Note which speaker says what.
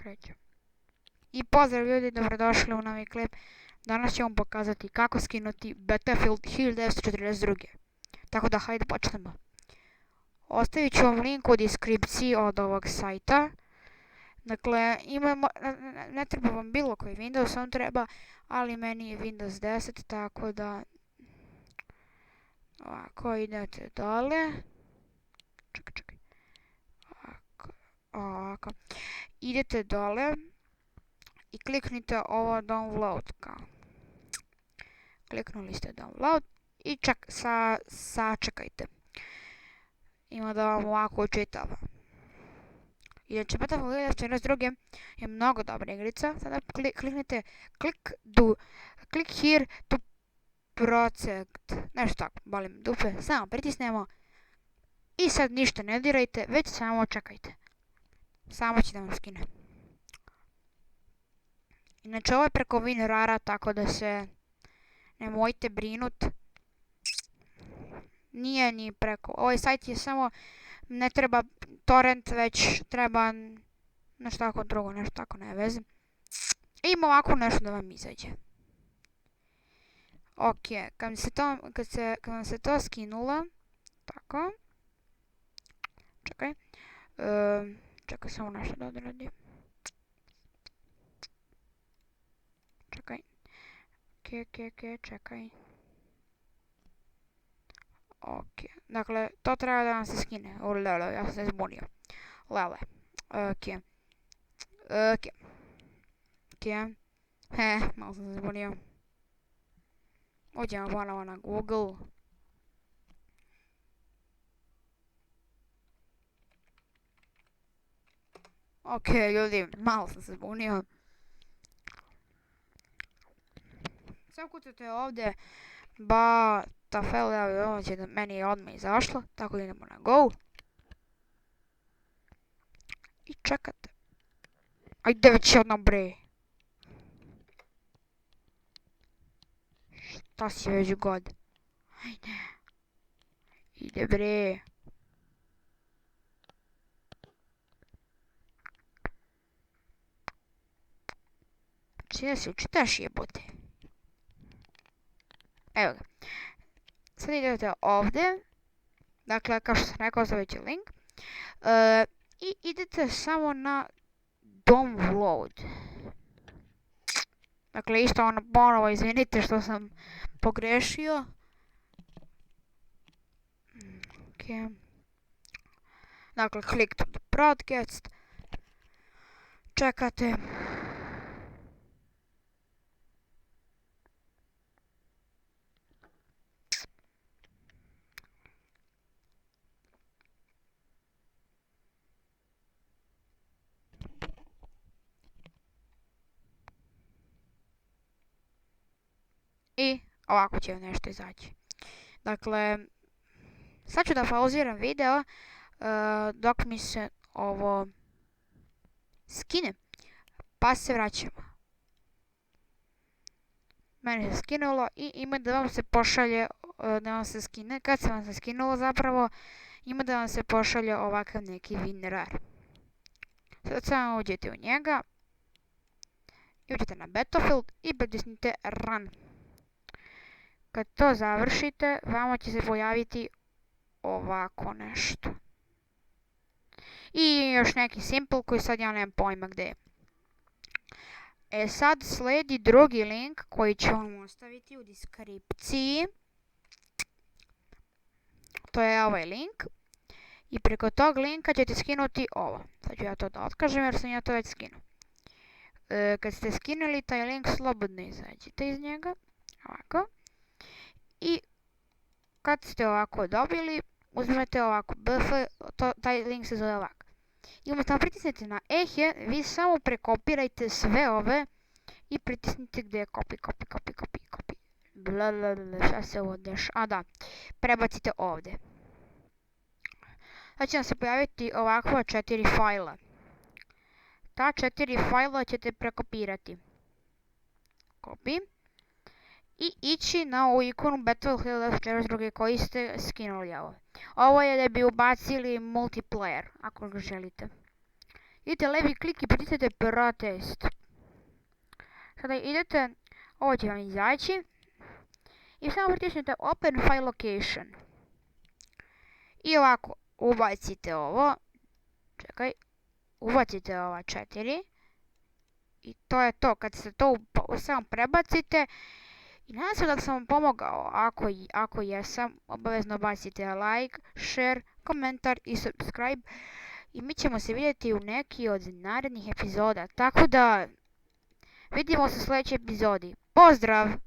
Speaker 1: krećem. I pozdrav ljudi, dobrodošli u novi klip. Danas ću vam pokazati kako skinuti Battlefield 1942. Tako da hajde počnemo. Ostavit ću vam link u deskripciji od ovog sajta. Dakle, ne treba vam bilo koji Windows, on treba, ali meni je Windows 10, tako da ovako idete dole. Čekaj. Ovako. Idete dole i kliknite ovo download. Kliknuli ste download i sačekajte. Ima da vam ovako učitava. Inače, Battlefield 1942 je mnogo dobra igrica. Sada kliknite click here to project. Nešto tako, bolim dupe. Samo pritisnemo. I sad ništa ne dirajte, već samo čekajte. Samo će da vam skine. Inače, ovo je preko WinRAR-a, tako da se nemojte brinut. Nije ni preko. Ovaj sajt je samo, ne treba torrent, već treba nešto tako drugo, nešto tako, ne veze. I ima ovako nešto da vam izađe. Ok, kad vam se to skinulo, tako. Čekaj samo nešto da odradim. Čekaj. Čekaj. Ok, dakle, to treba da vam se skine. Lele, ja sam se zbunio. Lele. Ok. Malo sam se zbunio. Uđemo ponovo na Google. Ok, ljudi, malo sam se zbunio. Sad kucate ovdje Battlefield, ovo će da meni je odmah izašlo, tako da idemo na Go. I čekate. Ajde već jedno bre. Šta si već god. Ajde. Ide bre. Čini da se učitaš jebote. Evo ga. Sad idete ovdje. Dakle, kao što sam rekao, ostavit ću link. I idete samo na download. Dakle, isto ono ponovo, izvinite što sam pogrešio. Ok. Dakle, click to the broadcast. Čekate. I ovako će nešto izaći. Dakle, sad ću da pauziram video dok mi se ovo skine. Pa se vraćamo. Meni se skinulo i ima da vam se pošalje, da vam se skine. Kad se vam se skinulo zapravo, ima da vam se pošalje ovakav neki WinRAR. Sad samo uđete u njega. I uđete na Battlefield i pritisnite Run. Kad to završite, vama će se pojaviti ovako nešto. I još neki simple koji sad ja nemam pojma gdje je. Sad slijedi drugi link koji ću vam ostaviti u deskripciji. To je ovaj link. I preko tog linka ćete skinuti ovo. Sad ću ja to da otkažem jer sam ja to već skinuo. Kad ste skinuli taj link, slobodno izađite iz njega. Ovako. I kad ste ovako dobili, uzmete ovako BF, taj link se zove ovako. I umjesto pritisnete na ehe, vi samo prekopirajte sve ove i pritisnite gdje je copy. Blablabla, šta se ovo dešava? Da, prebacite ovdje. Sad će vam se pojaviti ovakva 4 fajla. Ta 4 fajla ćete prekopirati. Copy. I ići na ovu ikonu Battlefield 1942 koji ste skinuli ovo. Ovo je da bi ubacili multiplayer, ako ga želite. idete levi klik i pritisnete protest. Sada idete, ovo će vam izaći i samo pritisnete open file location. I ovako, ubacite ovo, ubacite ova 4 i to je to. Kad se to samo prebacite, i nadam se da sam vam pomogao. Ako jesam, obavezno bacite like, share, komentar i subscribe. I mi ćemo se vidjeti u neki od narednih epizoda. Tako da, vidimo se u sljedećoj epizodi. Pozdrav!